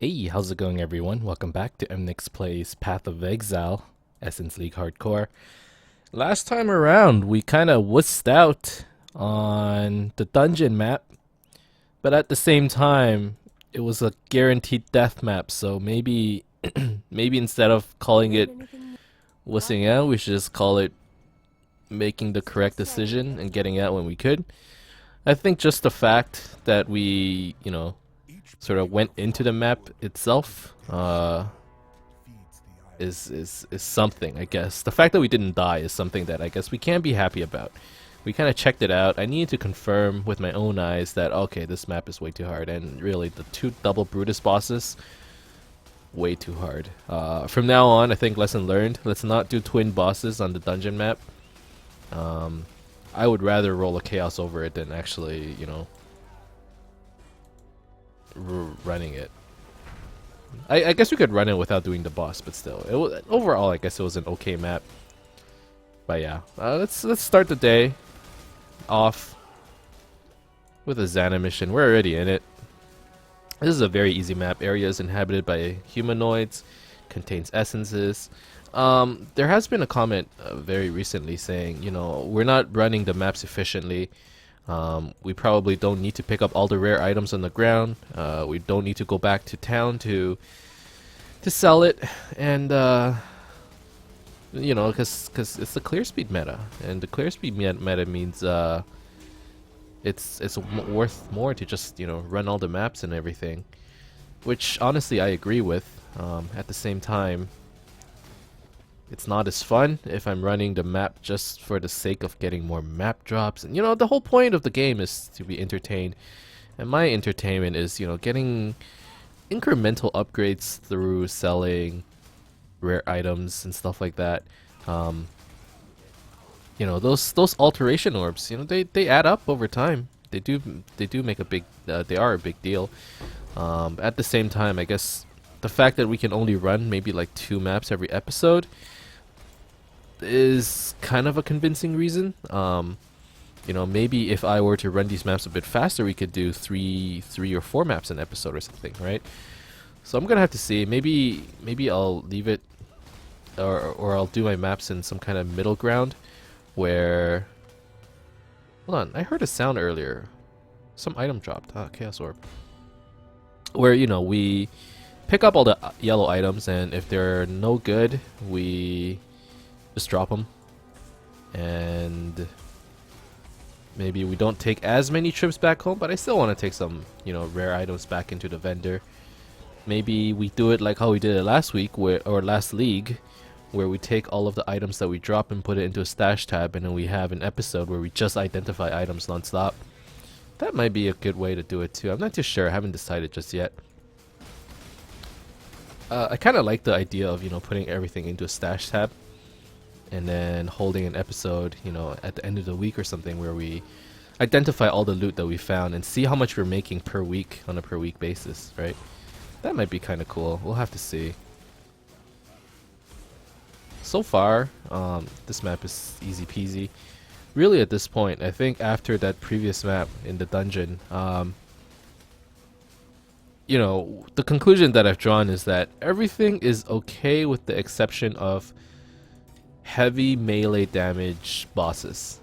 Hey, how's it going, everyone? Welcome back to Emnix Plays Path of Exile, Essence League Hardcore. Last time around, we kind of wussed out on the dungeon map, but at the same time, it was a guaranteed death map, so maybe maybe instead of calling it wussing out, we should just call it making the correct decision and getting out when we could. I think just the fact that we, sort of went into the map itself, is something, I guess. The fact that we didn't die is something that I guess we can be happy about. We kind of checked it out. I need to confirm with my own eyes that, okay, this map is way too hard. And really, the two double Brutus bosses, way too hard. From now on, I think lesson learned. Let's not do twin bosses on the dungeon map. I would rather roll a chaos over it than actually, running it. I guess we could run it without doing the boss, but still, overall, I guess it was an okay map. But yeah, let's start the day off with a Xana mission. We're already in it. This is a very easy map. Area is inhabited by humanoids, contains essences. There has been a comment very recently saying, we're not running the maps efficiently. We probably don't need to pick up all the rare items on the ground. We don't need to go back to town to sell it, and because it's the clear speed meta, and the clear speed meta means it's worth more to just run all the maps and everything, which honestly I agree with. At the same time, it's not as fun if I'm running the map just for the sake of getting more map drops. And the whole point of the game is to be entertained. And my entertainment is, getting incremental upgrades through selling rare items and stuff like that. Those alteration orbs, they add up over time. They do make a big they are a big deal. At the same time, I guess the fact that we can only run maybe like 2 maps every episode is kind of a convincing reason. Maybe if I were to run these maps a bit faster, we could do three or 4 maps an episode or something, right? So I'm gonna have to see. Maybe I'll leave it, or I'll do my maps in some kind of middle ground, where. Hold on, I heard a sound earlier. Some item dropped. Chaos Orb. Where we pick up all the yellow items, and if they're no good, we just drop them, and maybe we don't take as many trips back home, but I still want to take some rare items back into the vendor. Maybe we do it like how we did it last week, or last league, where we take all of the items that we drop and put it into a stash tab, and then we have an episode where we just identify items non-stop. That might be a good way to do it too. I'm not too sure. I haven't decided just yet. I kind of like the idea of putting everything into a stash tab, and then holding an episode, at the end of the week or something, where we identify all the loot that we found and see how much we're making per week on a per week basis, right? That might be kind of cool. We'll have to see. So far, this map is easy peasy. Really, at this point, I think after that previous map in the dungeon, the conclusion that I've drawn is that everything is okay with the exception of heavy melee damage bosses.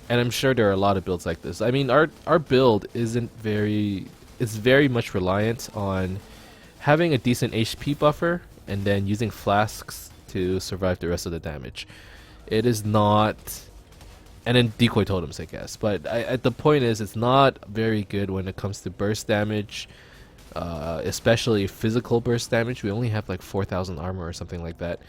And I'm sure there are a lot of builds like this. I mean, our build is very much reliant on having a decent HP buffer and then using flasks to survive the rest of the damage. It is not, and then decoy totems, I guess. But the point is, it's not very good when it comes to burst damage, especially physical burst damage. We only have like 4,000 armor or something like that.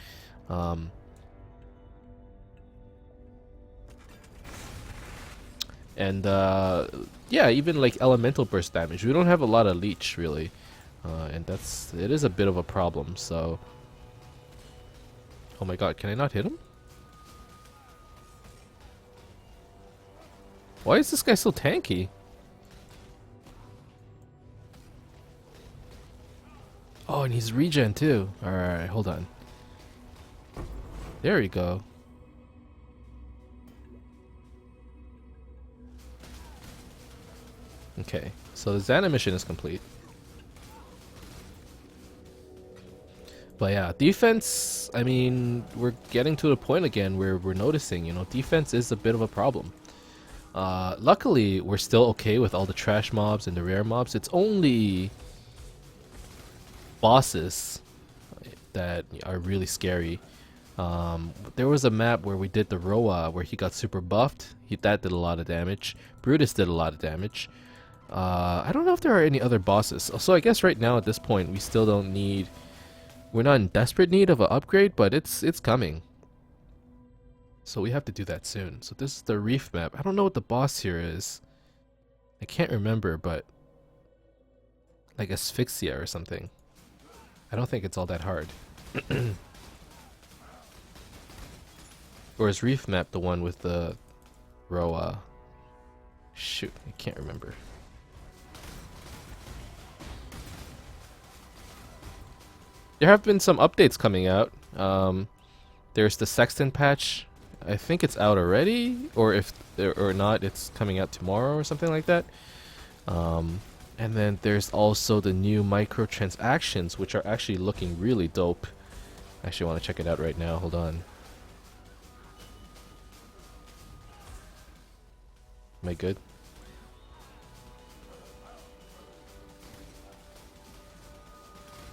And yeah, even like elemental burst damage, we don't have a lot of leech really, and it is a bit of a problem. So, oh my god, can I not hit him? Why is this guy so tanky? Oh, and he's regen too. Alright, hold on. There we go. Okay, so the Xana mission is complete. But yeah, defense, I mean, we're getting to the point again where we're noticing, you know, defense is a bit of a problem. Luckily, we're still okay with all the trash mobs and the rare mobs. It's only bosses that are really scary. There was a map where we did the Roa where he got super buffed. That did a lot of damage. Brutus did a lot of damage. I don't know if there are any other bosses. So I guess right now at this point we still don't need... We're not in desperate need of an upgrade, but it's coming. So we have to do that soon. So this is the Reef map. I don't know what the boss here is. I can't remember, but... like Asphyxia or something. I don't think it's all that hard. Or is Reef map the one with the Roa? Shoot, I can't remember. There have been some updates coming out. There's the Sexton patch. I think it's out already, or if or not, it's coming out tomorrow or something like that. And then there's also the new microtransactions, which are actually looking really dope. I actually want to check it out right now. Hold on. Am I good?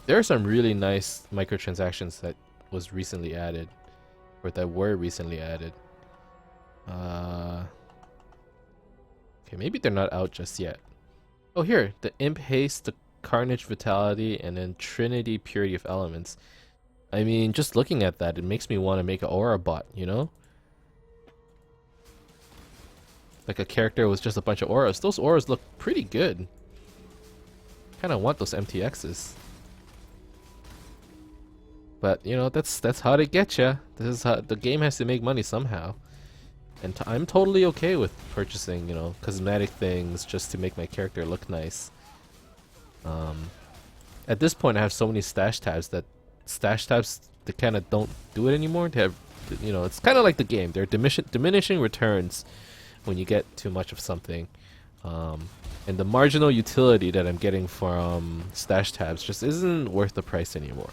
There are some really nice microtransactions that was recently added, or that were recently added. Okay, maybe they're not out just yet. Oh, here, the Imp Haste, the Carnage Vitality, and then Trinity Purity of Elements. I mean, just looking at that, it makes me want to make an Aura bot, you know? Like a character with just a bunch of auras. Those auras look pretty good. Kinda want those MTXs. But you know, that's how they get ya. This is how the game has to make money somehow, and I'm totally okay with purchasing, you know, cosmetic things just to make my character look nice. At this point, I have so many stash tabs that they kind of don't do it anymore. They have, you know, it's kind of like the game. They're diminishing returns when you get too much of something, and the marginal utility that I'm getting from stash tabs just isn't worth the price anymore.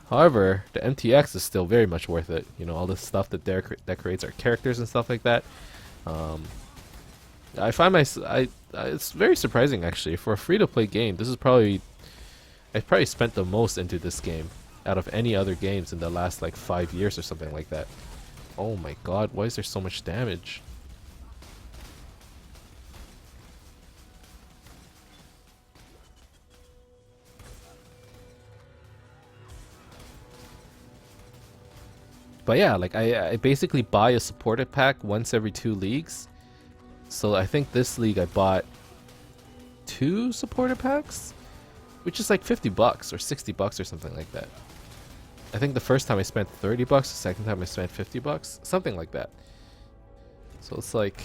However, the MTX is still very much worth it. You know, all the stuff that that creates our characters and stuff like that. I find it's very surprising actually for a free-to-play game. This is probably I've probably spent the most into this game out of any other games in the last like 5 years or something like that. Oh my god, why is there so much damage? But yeah, like I basically buy a supported pack once every 2 leagues. So I think this league I bought 2 supported packs, which is like $50 or $60 or something like that. I think the first time I spent $30, the second time I spent $50, something like that. So it's like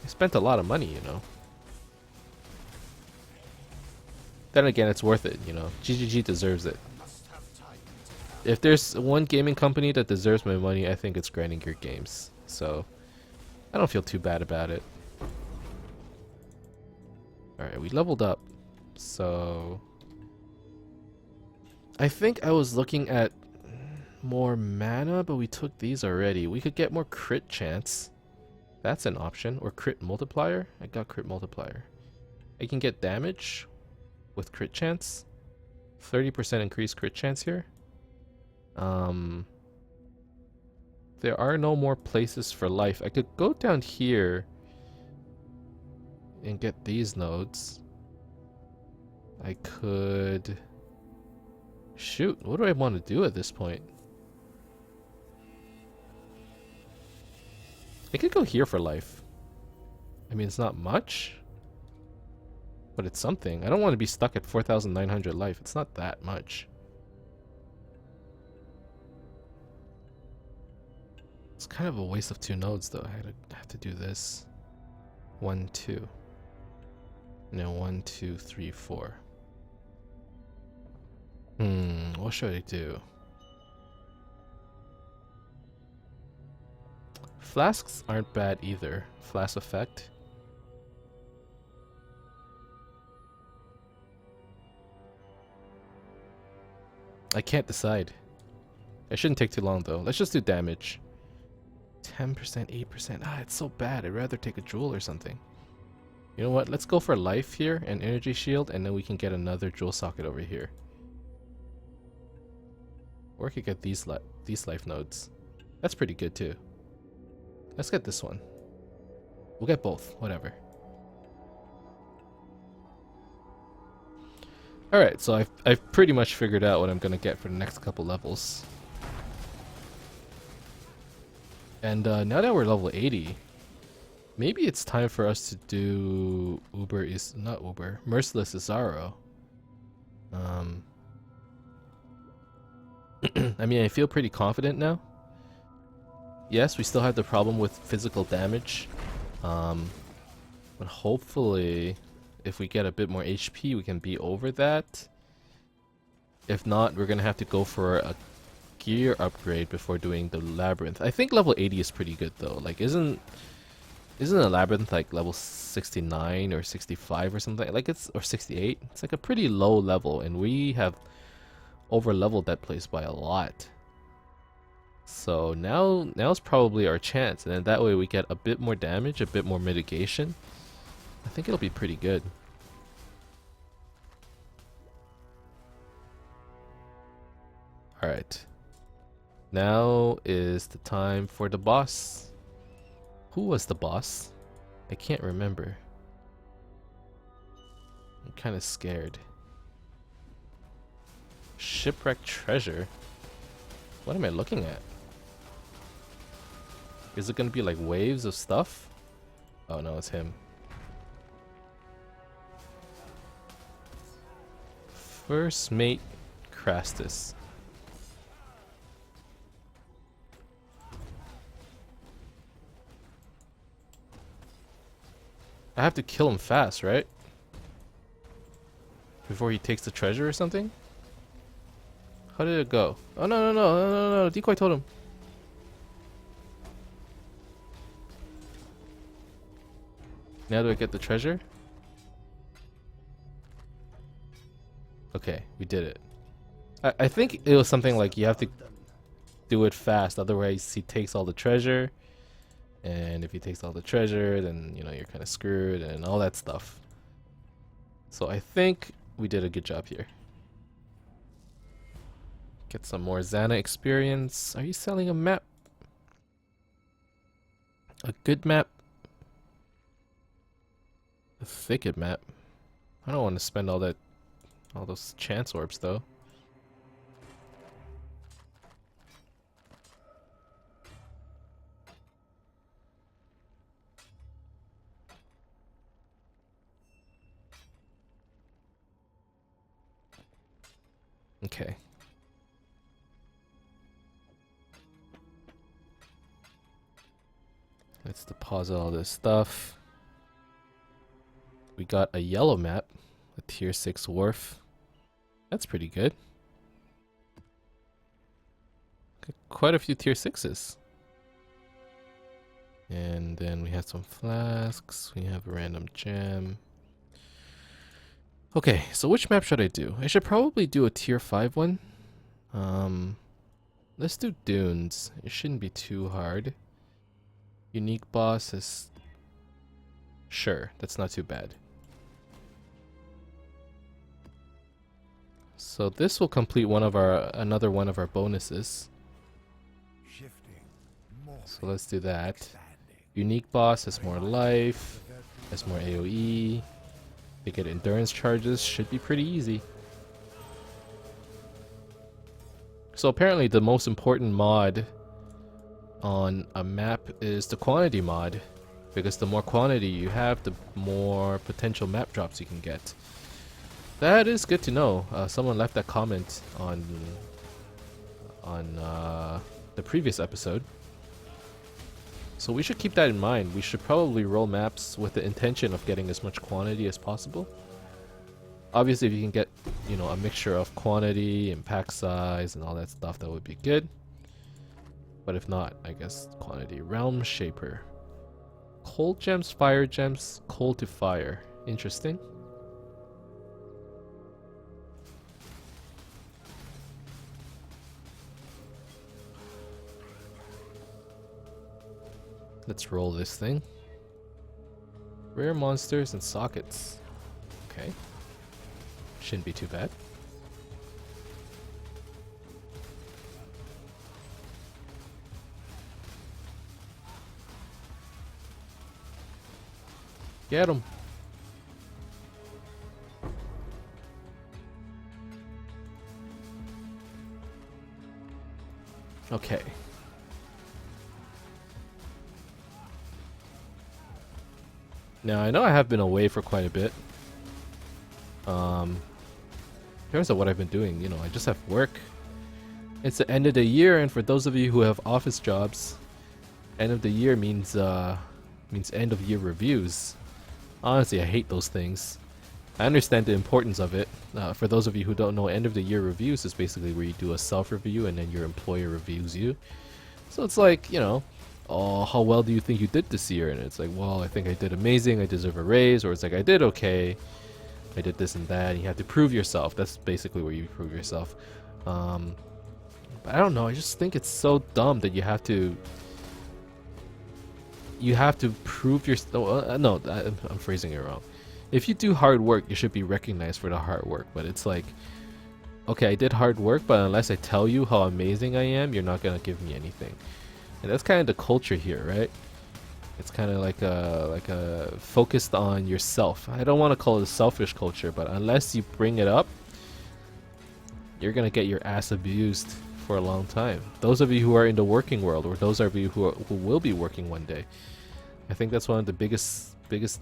I spent a lot of money, you know. Then again, it's worth it, you know. GGG deserves it. If there's one gaming company that deserves my money, I think it's Grinding Gear Games. So I don't feel too bad about it. Alright, we leveled up. So I think I was looking at more mana, but we took these already. We could get more crit chance. That's an option. Or crit multiplier. I got crit multiplier. I can get damage with crit chance. 30% increased crit chance here. There are no more places for life. I could go down here and get these nodes. I could... Shoot, what do I want to do at this point? I could go here for life. I mean, it's not much, but it's something. I don't want to be stuck at 4,900 life. It's not that much. It's kind of a waste of 2 nodes though. I have to do this. 1, 2. No, 1, 2, 3, 4. What should I do? Flasks aren't bad either. Flask effect. I can't decide. It shouldn't take too long though. Let's just do damage. 10%, 8%. Ah, it's so bad. I'd rather take a jewel or something. You know what? Let's go for life here and energy shield, and then we can get another jewel socket over here. Or I could get these life nodes. That's pretty good too. Let's get this one. We'll get both. Whatever. Alright, so I've pretty much figured out what I'm gonna get for the next couple levels. And now that we're level 80, maybe it's time for us to do Merciless Isaro. I mean, I feel pretty confident now. Yes, we still have the problem with physical damage. But hopefully, if we get a bit more HP, we can be over that. If not, we're gonna have to go for a gear upgrade before doing the labyrinth. I think level 80 is pretty good though. Like, isn't a labyrinth like level 69 or 65 or something? Like or 68? It's like a pretty low level, and we have over leveled that place by a lot. So now's probably our chance, and then that way we get a bit more damage, a bit more mitigation. I think it'll be pretty good. Alright. Now is the time for the boss. Who was the boss? I can't remember. I'm kind of scared. Shipwreck treasure? What am I looking at? Is it gonna be like waves of stuff? Oh no, it's him. First mate Crastus. I have to kill him fast, right? Before he takes the treasure or something? How did it go? Oh no, decoy told him. Now do I get the treasure? Okay, we did it. I think it was something like you have to do it fast, otherwise he takes all the treasure. And if he takes all the treasure, then you know you're kind of screwed and all that stuff. So I think we did a good job here. Get some more Xana experience. Are you selling a map? A good map? A thicket map? I don't want to spend all those chance orbs though. Okay. Let's deposit all this stuff. We got a yellow map, a tier 6 wharf. That's pretty good. Got quite a few tier 6s. And then we have some flasks. We have a random gem. Okay, so which map should I do? I should probably do a tier 5 one. Let's do dunes. It shouldn't be too hard. Unique boss is... Sure, that's not too bad. So this will complete another one of our bonuses. So let's do that. Unique boss has more life, has more AoE. They get endurance charges, should be pretty easy. So apparently the most important mod on a map is the quantity mod, because the more quantity you have, the more potential map drops you can get. That is good to know. Someone left that comment on the previous episode. So we should keep that in mind. We should probably roll maps with the intention of getting as much quantity as possible. Obviously, if you can get, you know, a mixture of quantity and pack size and all that stuff, that would be good. But if not, I guess quantity. Realm Shaper. Cold gems, fire gems, cold to fire. Interesting. Let's roll this thing. Rare monsters and sockets. Okay. Shouldn't be too bad. Get him. Okay. Now I know I have been away for quite a bit. In terms of what I've been doing, you know, I just have work. It's the end of the year, and for those of you who have office jobs, end of the year means end of year reviews. Honestly, I hate those things. I understand the importance of it. For those of you who don't know, end of the year reviews is basically where you do a self-review and then your employer reviews you. So it's like, you know, oh, how well do you think you did this year? And it's like, well, I think I did amazing, I deserve a raise. Or it's like, I did okay, I did this and that. And you have to prove yourself. That's basically where you prove yourself. But I don't know, I just think it's so dumb that you have to prove your no, I'm phrasing it wrong. If you do hard work, you should be recognized for the hard work. But it's like, okay, I did hard work, but unless I tell you how amazing I am, you're not gonna give me anything. And that's kind of the culture here, right? It's kind of like a focused on yourself. I don't want to call it a selfish culture, but unless you bring it up, you're gonna get your ass abused for a long time. Those of you who are in the working world, or those of you who will be working one day, I think that's one of the biggest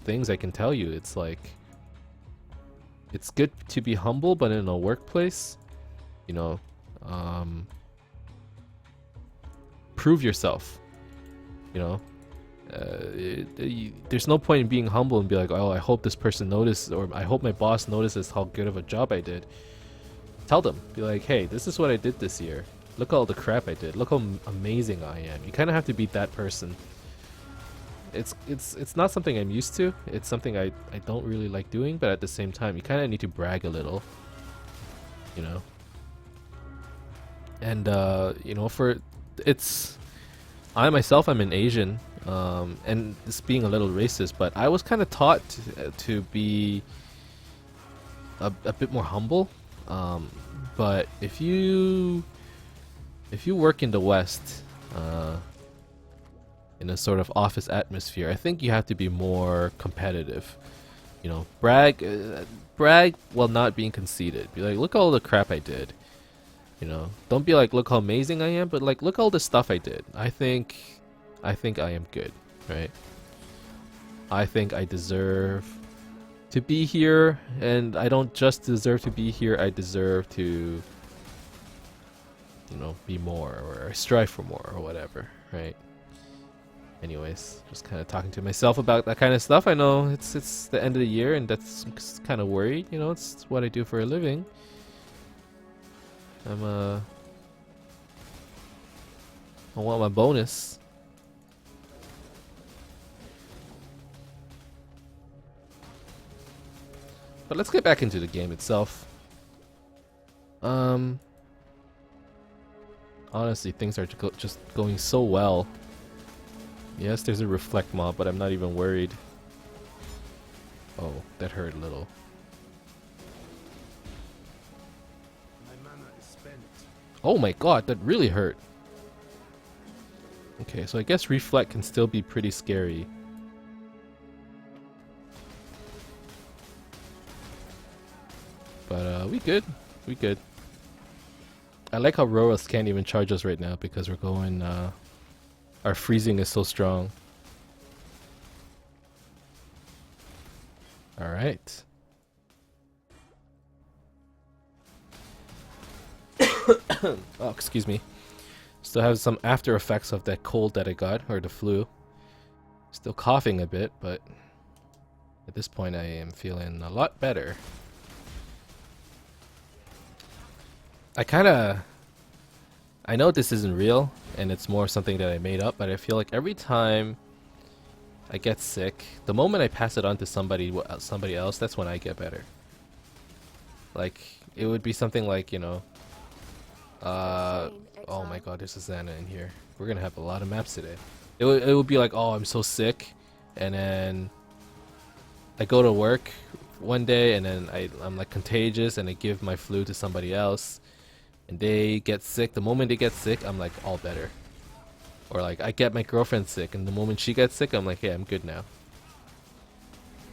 things I can tell you. It's like, it's good to be humble, but in a workplace, you know, prove yourself. You know, there's no point in being humble and be like, oh, I hope this person notices, or I hope my boss notices how good of a job I did. Tell them, be like, hey, this is what I did this year. Look at all the crap I did. Look how amazing I am. You kind of have to be that person. It's not something I'm used to. It's something I don't really like doing, but at the same time, you kind of need to brag a little, you know. And you know, I myself, I'm an Asian, and this being a little racist, but I was kind of taught to be a bit more humble. But if you work in the West, in a sort of office atmosphere, I think you have to be more competitive. You know, brag while not being conceited. Be like, look at all the crap I did. You know, don't be like, look how amazing I am, but like, look at all the stuff I did. I think I am good, right? I think I deserve to be here, and I don't just deserve to be here, I deserve to, you know, be more, or strive for more, or whatever, right? Anyways, just kind of talking to myself about that kind of stuff. I know it's the end of the year, and that's kind of worried. You know, it's what I do for a living. I want my bonus. But let's get back into the game itself. Honestly, things are just going so well. Yes, there's a reflect mob, but I'm not even worried. Oh, that hurt a little. My mana is spent. Oh my god, that really hurt. Okay, so I guess reflect can still be pretty scary. But we good. We good. I like how Roras can't even charge us right now because we're going our freezing is so strong. Alright. Oh, excuse me. Still have some after effects of that cold that I got, or the flu. Still coughing a bit, but at this point I am feeling a lot better. I know this isn't real, and it's more something that I made up, but I feel like every time I get sick, the moment I pass it on to somebody else, that's when I get better. Like, it would be something like, you know, oh my god, there's a Xana in here. We're gonna have a lot of maps today. It would be like, oh, I'm so sick, and then I go to work one day, and then I'm like contagious, and I give my flu to somebody else, and they get sick. The moment they get sick, I'm like all better. Or like I get my girlfriend sick, and the moment she gets sick, I'm like, hey, I'm good now.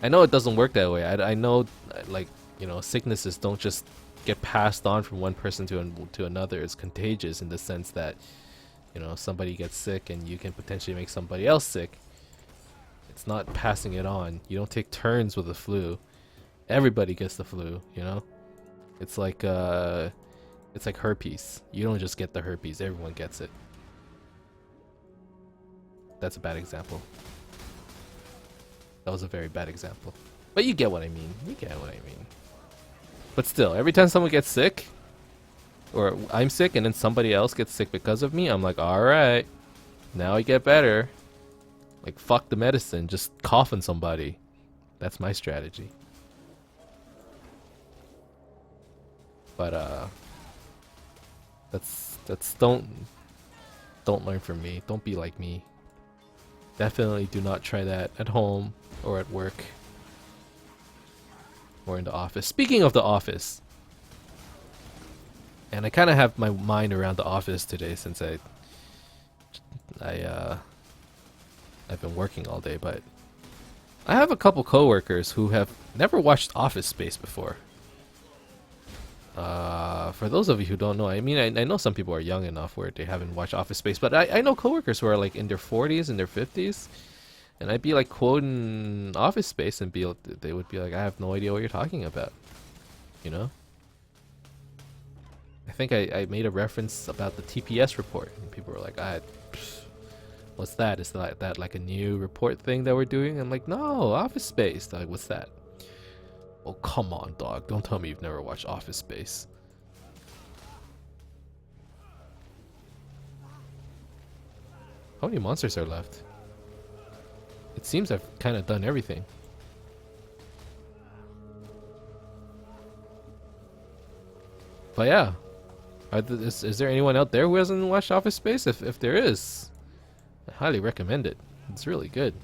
I know it doesn't work that way. I know, like, you know, sicknesses don't just get passed on from one person to another. It's contagious in the sense that, you know, somebody gets sick and you can potentially make somebody else sick. It's not passing it on. You don't take turns with the flu. Everybody gets the flu, you know? It's like herpes. You don't just get the herpes, everyone gets it. That's a bad example. That was a very bad example. But you get what I mean. You get what I mean. But still, every time someone gets sick, or I'm sick and then somebody else gets sick because of me, I'm like, alright, now I get better. Like, fuck the medicine, just cough on somebody. That's my strategy. But that's don't learn from me. Don't be like me. Definitely do not try that at home or at work or in the office. Speaking of the office, and I kind of have my mind around the office today since I've been working all day, but I have a couple coworkers who have never watched Office Space before. For those of you who don't know, I mean, I know some people are young enough where they haven't watched Office Space, but I know coworkers who are like in their 40s and their 50s, and I'd be like quoting Office Space and they would be like, I have no idea what you're talking about, you know? I think I made a reference about the TPS report, and people were like, what's that? Is that like a new report thing that we're doing? I'm like, no, Office Space. They're like, what's that? Oh, come on, dog. Don't tell me you've never watched Office Space. How many monsters are left? It seems I've kind of done everything. But yeah. Is there anyone out there who hasn't watched Office Space? If there is, I highly recommend it. It's really good.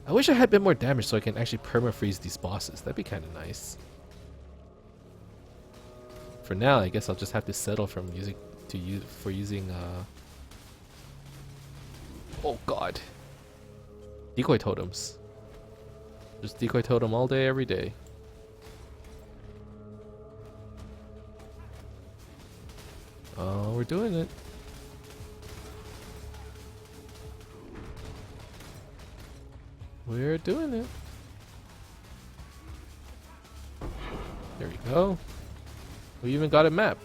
I wish I had a bit more damage so I can actually perma-freeze these bosses. That'd be kind of nice. For now, I guess I'll just have to settle for using oh god. Decoy totems. Just decoy totem all day, every day. Oh, we're doing it. We're doing it. There we go. We even got a map.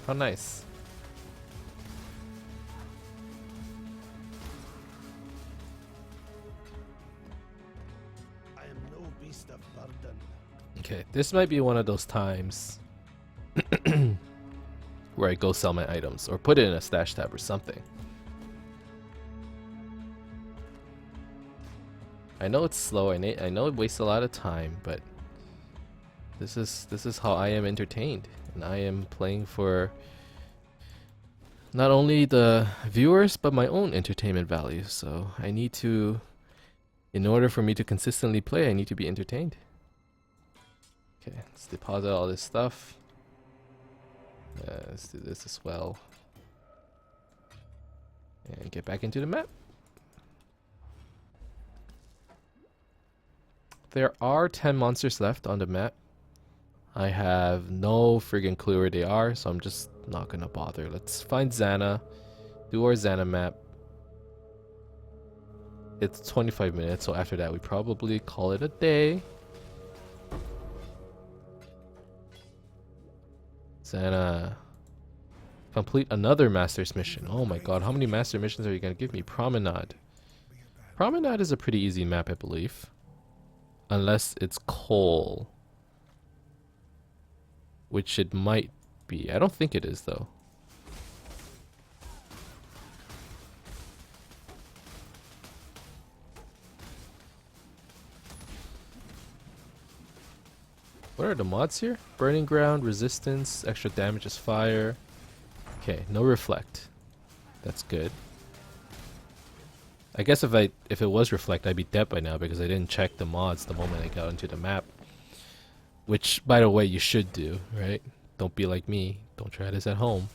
How nice. I am no beast of burden. Okay, this might be one of those times where I go sell my items or put it in a stash tab or something. I know it's slow. I know it wastes a lot of time, but this is how I am entertained, and I am playing for not only the viewers but my own entertainment value. So I need to, in order for me to consistently play, I need to be entertained. Okay, let's deposit all this stuff. Let's do this as well, and get back into the map. There are 10 monsters left on the map. I have no friggin' clue where they are, so I'm just not gonna bother. Let's find Xana, do our Xana map. It's 25 minutes, so after that we probably call it a day. Xana. Complete another master's mission. Oh my god, how many master missions are you gonna give me? Promenade. Promenade is a pretty easy map, I believe. Unless it's coal. Which it might be. I don't think it is, though. What are the mods here? Burning ground, resistance, extra damage as fire. Okay, no reflect. That's good. I guess if it was reflect, I'd be dead by now because I didn't check the mods the moment I got into the map. Which, by the way, you should do, right? Don't be like me. Don't try this at home.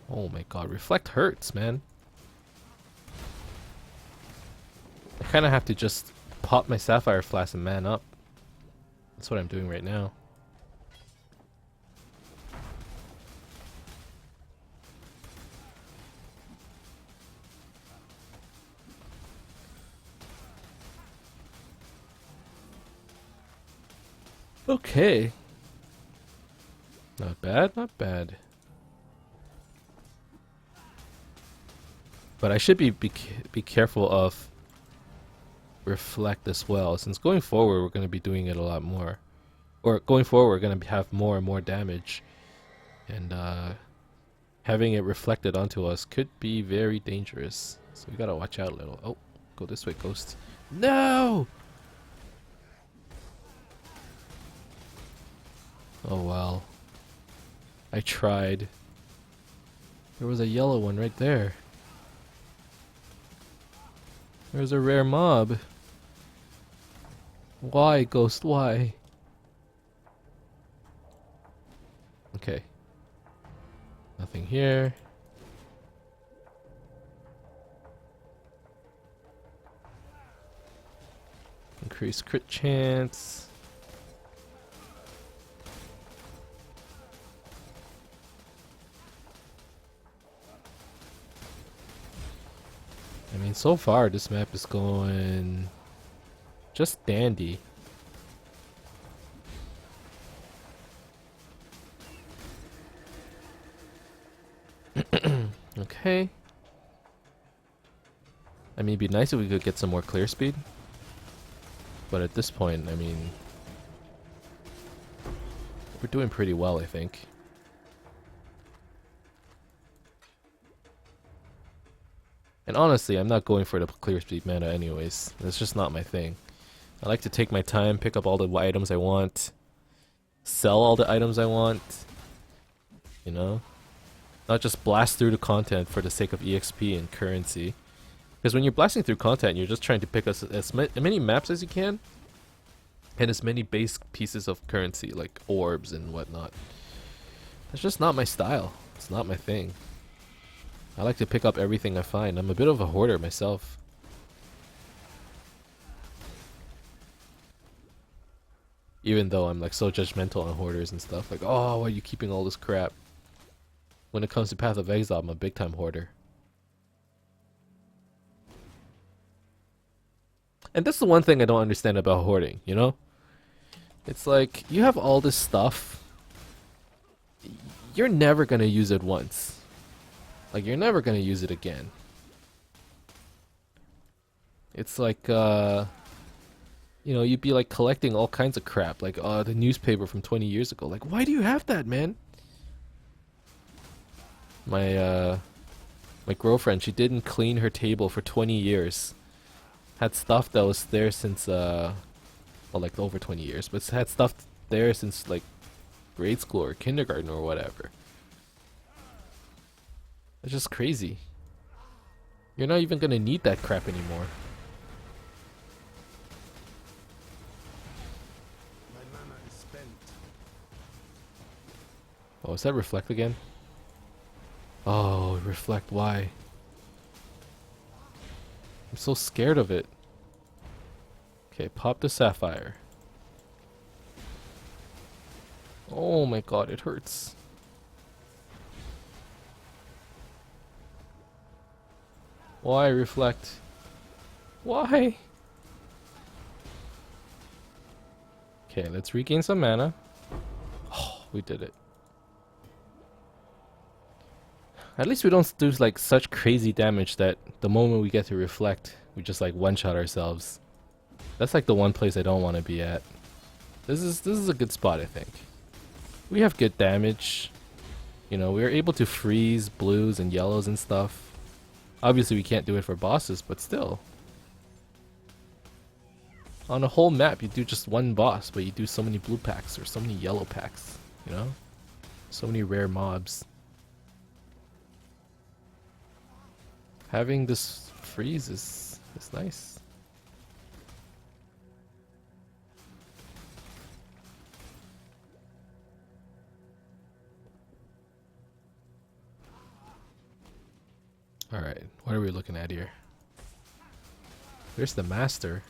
Oh my god, reflect hurts, man. I kind of have to just pop my sapphire flask and man up. That's what I'm doing right now. Okay. Not bad, not bad. But I should be careful of reflect as well, since going forward we're going to be doing it a lot more. Or going forward we're going to have more and more damage. And having it reflected onto us could be very dangerous. So we gotta watch out a little. Oh, go this way, Ghost. No! Oh well. I tried. There was a yellow one right there. There's a rare mob. Why, Ghost? Why? Okay. Nothing here. Increase crit chance. I mean, so far this map is going just dandy. Okay. I mean, it'd be nice if we could get some more clear speed. But at this point, I mean, we're doing pretty well, I think. And honestly, I'm not going for the clear speed mana anyways. That's just not my thing. I like to take my time, pick up all the items I want, sell all the items I want, you know? Not just blast through the content for the sake of EXP and currency. Because when you're blasting through content, you're just trying to pick as many maps as you can, and as many base pieces of currency, like orbs and whatnot. That's just not my style. It's not my thing. I like to pick up everything I find. I'm a bit of a hoarder myself. Even though I'm like so judgmental on hoarders and stuff. Like, oh, why are you keeping all this crap? When it comes to Path of Exile, I'm a big time hoarder. And that's the one thing I don't understand about hoarding, you know? It's like, you have all this stuff. You're never gonna use it once. Like, you're never gonna use it again. It's like, you know, you'd be like collecting all kinds of crap. Like, the newspaper from 20 years ago. Like, why do you have that, man? My girlfriend, she didn't clean her table for 20 years. Had stuff that was there since, well, like over 20 years, but had stuff there since like grade school or kindergarten or whatever. It's just crazy. You're not even gonna need that crap anymore. My mana is spent. Oh, is that reflect again? Oh, reflect, why? I'm so scared of it. Okay, pop the sapphire. Oh my god, it hurts. Why reflect? Why? Okay, let's regain some mana. Oh, we did it. At least we don't do like such crazy damage that the moment we get to reflect, we just like one-shot ourselves. That's like the one place I don't want to be at. This is a good spot, I think. We have good damage. You know, we are able to freeze blues and yellows and stuff. Obviously we can't do it for bosses, but still. On a whole map you do just one boss, but you do so many blue packs or so many yellow packs, you know? So many rare mobs. having this freeze is nice. Alright, what are we looking at here? There's the master.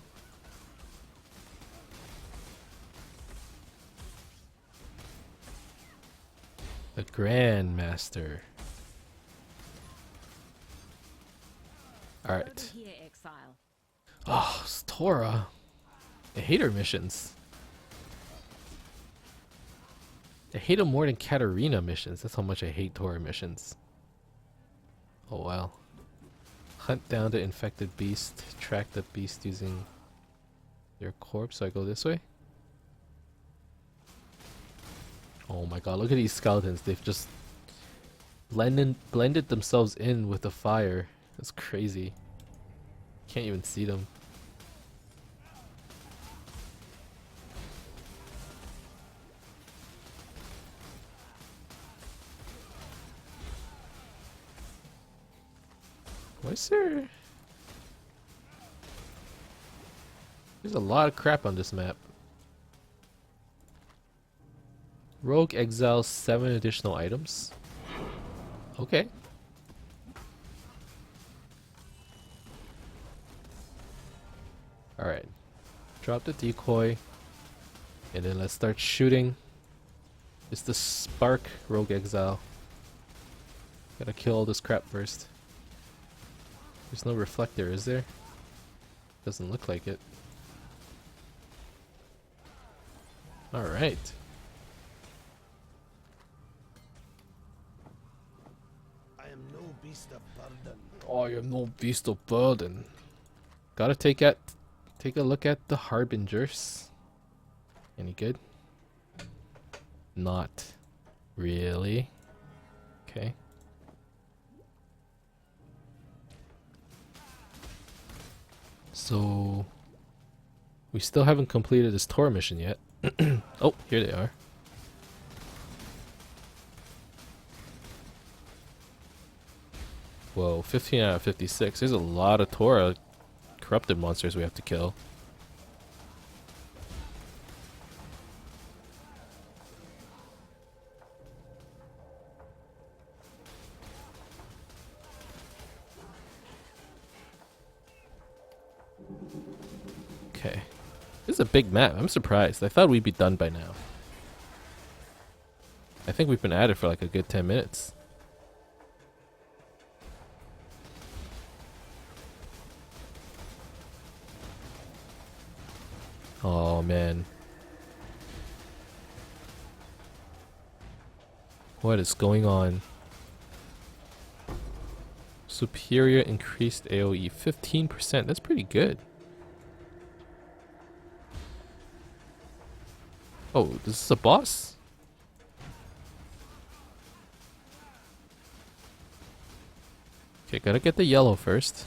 The Grand Master. Alright. Here, Exile. Oh, it's Tora. I hate her missions. I hate them more than Katarina missions. That's how much I hate Tora missions. Oh wow. Hunt down the infected beast. Track the beast using their corpse. So I go this way. Oh my god, look at these skeletons. They've just blended themselves in with the fire. That's crazy. Can't even see them. Why is there... There's a lot of crap on this map. Rogue Exile 7 additional items. Okay. Alright. Drop the decoy. And then let's start shooting. It's the Spark Rogue Exile. Gotta kill all this crap first. There's no reflector, is there? Doesn't look like it. Alright. I am no beast of burden. Oh, you're no beast of burden. Gotta take a look at the Harbingers. Any good? Not really. Okay. So we still haven't completed this Tor mission yet. Oh, here they are. Whoa, 15 out of 56. There's a lot of Tora corrupted monsters we have to kill. Okay. This is a big map. I'm surprised. I thought we'd be done by now. I think we've been at it for like a good 10 minutes. Oh man. What is going on? Superior increased AoE 15%. That's pretty good. Oh, this is a boss? Okay, gotta get the yellow first.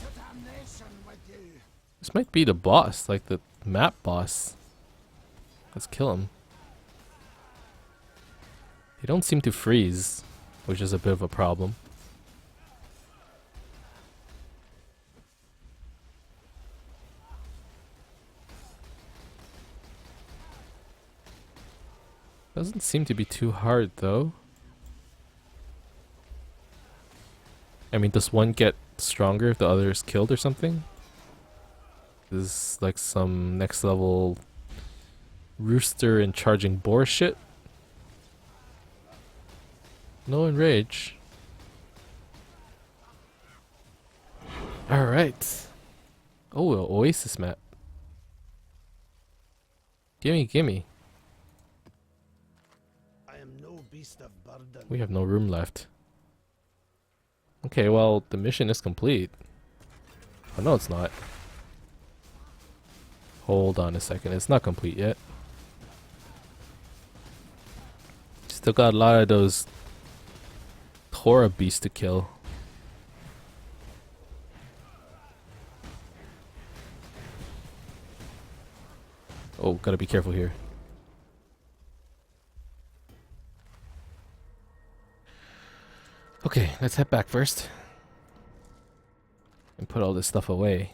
This might be the boss, like the map boss. Let's kill him. They don't seem to freeze, which is a bit of a problem. Doesn't seem to be too hard though. I mean, does one get stronger if the other is killed or something? This is like some next level rooster and charging boar shit. No enrage. Alright. Oh, an oasis map. Gimme, gimme. I am no beast of burden. We have no room left. Okay, well, the mission is complete. Oh, no, it's not. Hold on a second. It's not complete yet. Still got a lot of those Tora beasts to kill. Oh, gotta be careful here. Okay, let's head back first. and put all this stuff away.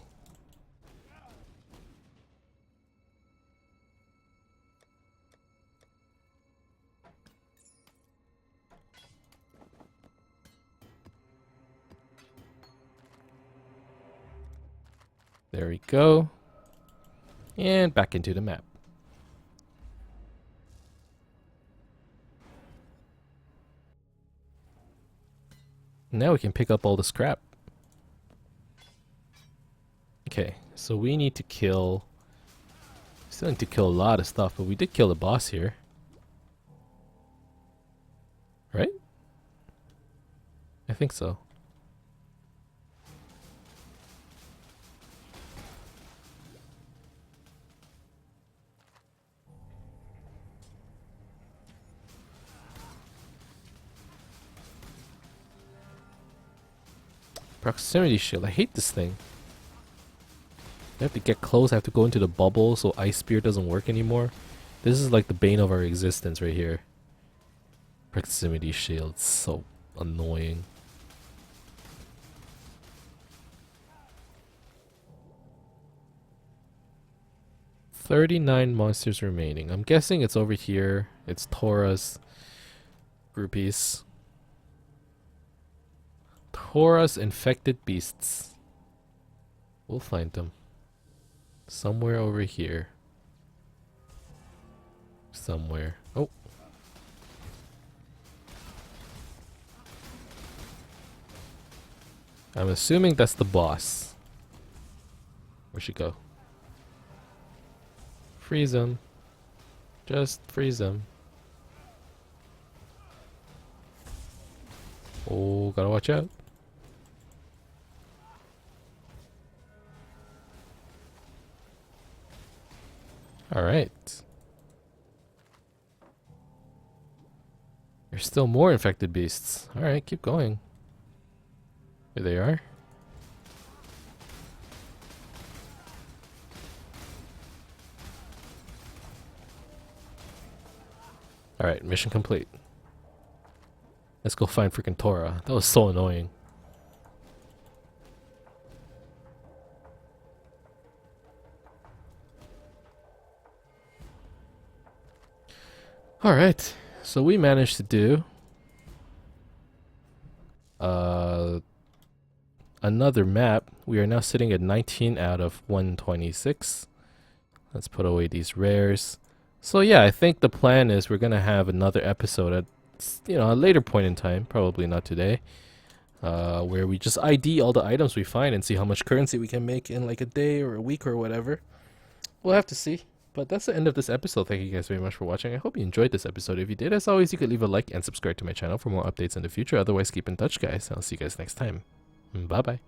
There we go. And back into the map. Now we can pick up all the scrap. Okay, so we need to kill... Still need to kill a lot of stuff, but we did kill the boss here. Right? I think so. Proximity shield. I hate this thing. I have to get close. I have to go into the bubble so Ice Spear doesn't work anymore. This is like the bane of our existence right here. Proximity shield. So annoying. $39 monsters remaining. I'm guessing it's over here. It's Tora's groupies. Tora's infected beasts. We'll find them. Somewhere over here. Somewhere. Oh. I'm assuming that's the boss. Where'd she go? Freeze him. Just freeze him. Oh, gotta watch out. Alright. There's still more infected beasts. Alright, keep going. Here they are. Alright, mission complete. Let's go find freaking Tora. That was so annoying. Alright, so we managed to do another map. We are now sitting at 19 out of 126. Let's put away these rares. So yeah, I think the plan is we're gonna have another episode at a later point in time, probably not today, where we just ID all the items we find and see how much currency we can make in like a day or a week or whatever. We'll have to see. But that's the end of this episode. Thank you guys very much for watching. I hope you enjoyed this episode. If you did, as always, you could leave a like and subscribe to my channel for more updates in the future. Otherwise, keep in touch, guys. I'll see you guys next time. Bye-bye.